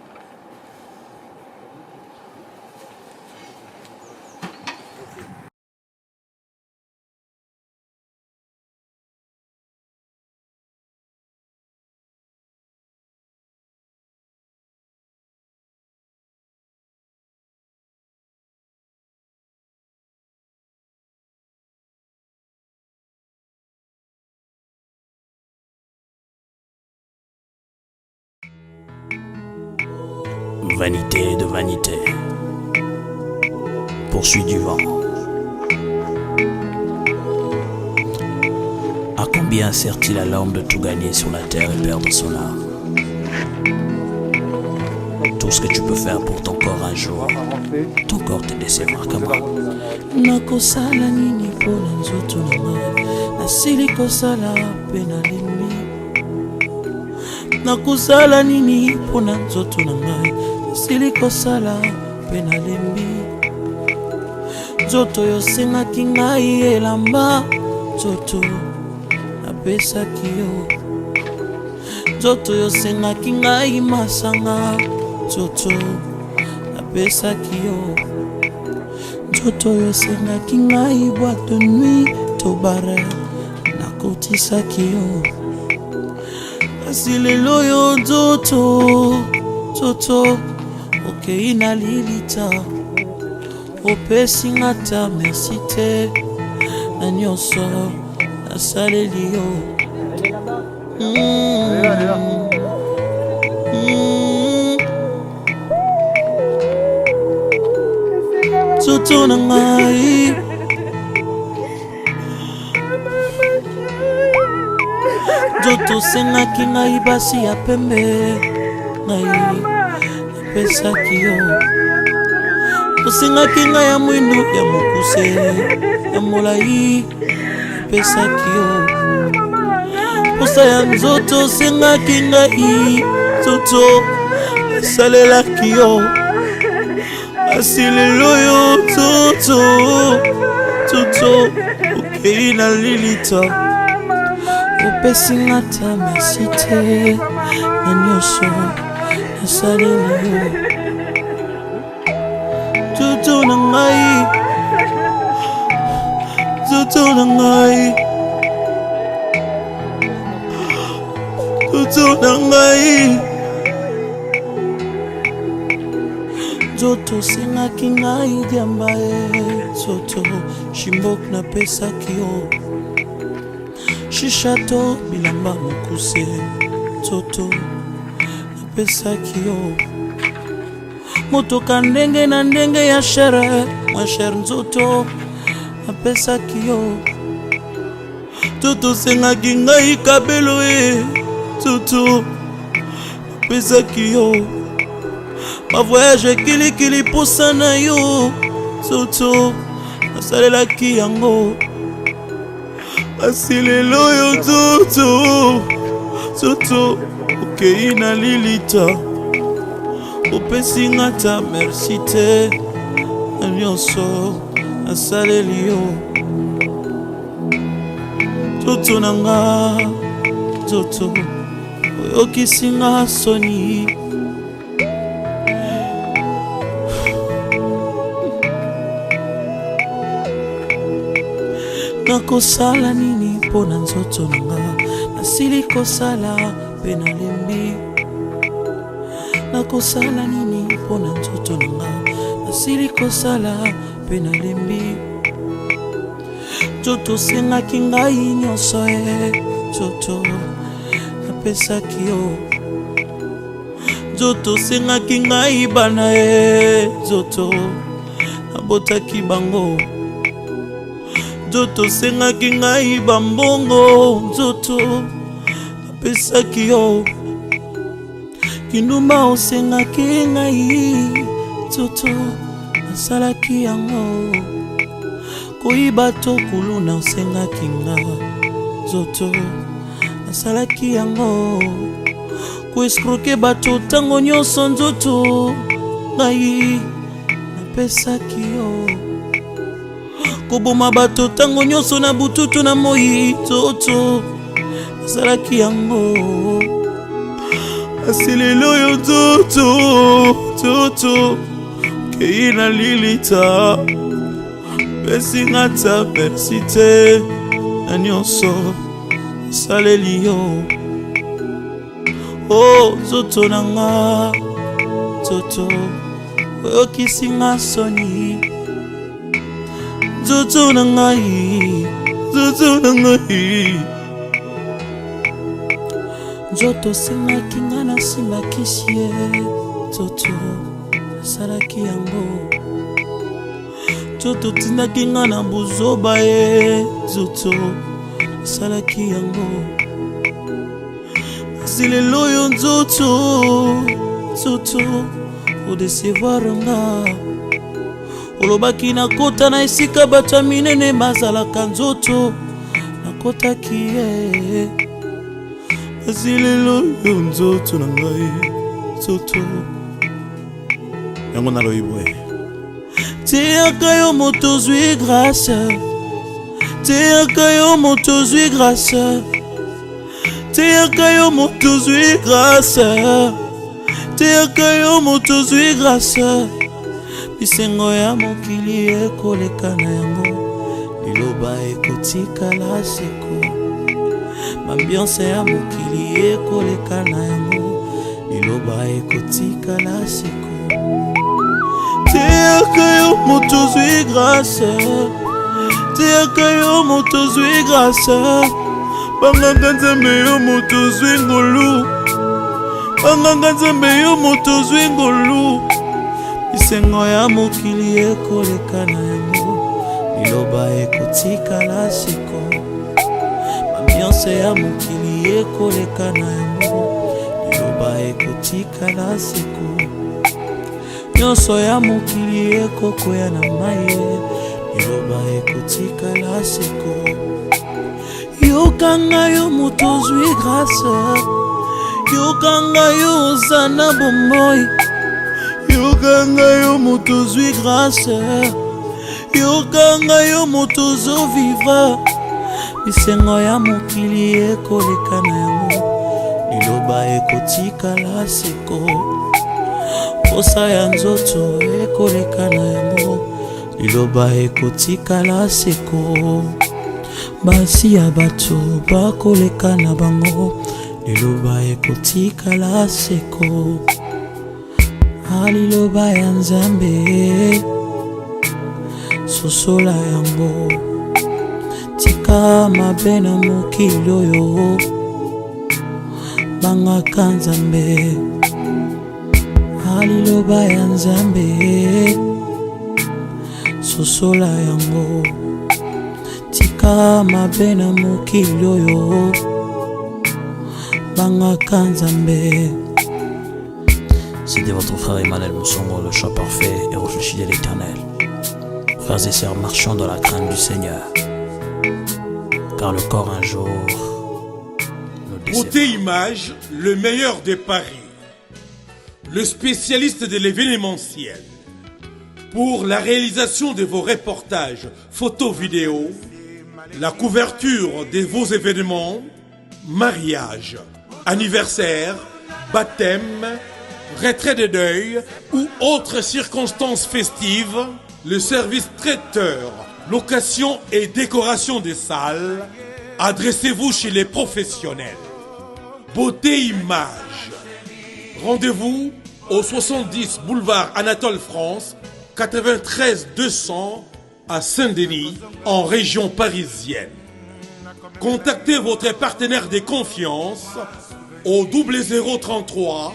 Vanité de vanité, poursuit du vent. À combien sert-il à l'homme de tout gagner sur la terre et perdre son âme? Tout ce que tu peux faire pour ton corps un jour, ton corps te décevra camarade. Nakosala nini pona nzoto na ngai, nasili kosala pe nalembi. Nakosala nini pona nzoto na ngai, nasili kosala pe nalembi. Nzoto yo sengaki ngai elamba, nzoto napesaki yo. Nzoto yo sengaki ngai masanga, nzoto napesaki yo. Nzoto yo sengaki ngai boîte de nuit to bare, nakotisaki yo. Kasi lelo yo nzoto, nzoto okei na lilita, opesi nga ta merci te na nyonso nasaleli yo. Nzoto na ngai, nzoto sengaki ngai basi ya pembe, ngai napesaki yo. Osengaki ngai ya mwindu ya mokuse ya molai, napesaki yo. Posa ya nzoto osengaki ngai, nzoto nasalelaki yo. Asi lelo yo nzoto, nzoto okei na lilita, opesi nga ta merci te na nyonso nasaleli yo. Nzoto na ngai, nzoto na ngai, nzoto na ngai. Nzoto sengaki ngai diamba e, nzoto shimbok napesaki yo. Shishato bilamba mokuse, nzoto napesaki yo. Motoka ndenge na ndenge ya shere, mwa shere nzoto napesaki yo. Nzoto sengaki ngai kabelo e, nzoto napesaki yo. Ma voyage kilikili posa na yo, nzoto nasalelaki yango. Asi lelo yo nzoto, nzoto okei na lilita, opesi nga ta merci te na nyonso nasaleli yo. Nzoto na nga, nzoto oyokisi nga soni. Nakosala nini pona nzoto na nga, nasili kosala pe nalembi. Nakosala nini pona nzoto na nga, nasili kosala pe nalembi. Nzoto sengaki ngai nyonso e, nzoto napesaki yo. Nzoto sengaki ngai bana e, nzoto nabotaki bango. nzoto sengaki ngai bambongo nzoto napesaki yo kindumba osengaki ngai nzoto nasalaki yango koyiba to kuluna osengaki nga nzoto nasalaki yango koeskroke bato ntango nyonso nzoto ngai napesaki yo koboma bato ntango nyonso na bututu na moi nzoto nasalaki yango asi lelo oyo nzoto kei na lilita pesi nga ta merci te na nyonso esaleli yo o nzoto na nga nzoto oyokisi nga soni nzoto na ngai nzoto sengaki nga nasimbakisi ye nzoto nasalaki yango nzoto tindaki nga na buzoba ye nzoto nasalaki yango kasi lelo oyo nzoto odesevoir nga olobaki nakota na esika bato ya minene bazalaka nzoto nakotaki ye kasi lelo oyo nzoto na ngai nzoto yango naloyibwe teyaka yo moto zwi grâce teyaka yo moto zwi grâce teyaka yo moto zwi grâce teyaka yo moto zwi grâce bisengo ya mokili ekoleka na yango liloba ekotikala seko mambiance ya mokili ekoleka na yango liloba ekotikala seko teyaka yo moto zwi grâce teyaka yo moto zwi grâce banganga nzambe yo moto zwi ngolu banganga nzambe yo moto zwi ngolu bisengo ya mokili ekoleka na yango liloba ekotikala seko ambiance ya mokili ekoleka na yango liloba ekotikala seko nyonso ya mokili ekokwea na mai liloba ekotikala seko yokanga yo moto zwi grâce yokanga yo oza na bomoi yokanga yo moto zwi grâce yokanga yo moto zovivre bisengo ya mokili ekoleka na yango liloba ekotikala seko posa ya nzoto ekoleka na yango liloba ekotikala seko basi ya bato bakoleka na bango liloba ekotikala seko aliloba ya nzambe sosola yango tika mabe na mokili oyo bangaka nzambe aliloba ya nzambe sosola yango tika mabe na mokili oyo bangaka nzambe. C'était votre frère Emmanuel Moussongo, le choix parfait et réfléchi de l'Éternel. Frères et sœurs, marchons dans la crainte du Seigneur, car le corps un jour nous décevra. Beauté Image, le meilleur des paris, le spécialiste de l'événementiel. Pour la réalisation de vos reportages, photos, vidéos, la couverture de vos événements, mariage, anniversaire, baptême, retrait de deuil ou autres circonstances festives, le service traiteur, location et décoration des salles, adressez-vous chez les professionnels. Beauté Image. Rendez-vous au 70 boulevard Anatole France, 93 200 à Saint-Denis, en région parisienne. Contactez votre partenaire de confiance au 0033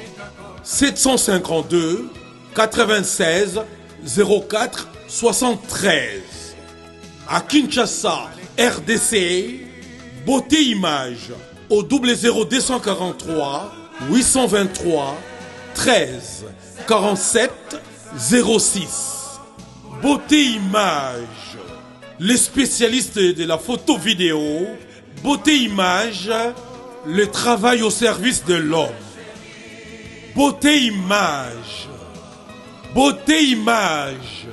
752 96 04 73. À Kinshasa, RDC, Beauté Image au 00243 823 13 47 06. Beauté Image, les spécialistes de la photo vidéo. Beauté Image, le travail au service de l'homme. Beauté Image, Beauté Image.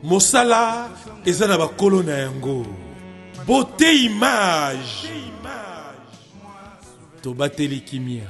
Mosala ezana ba kolona yango. Beauté Image. Tobateli kimia.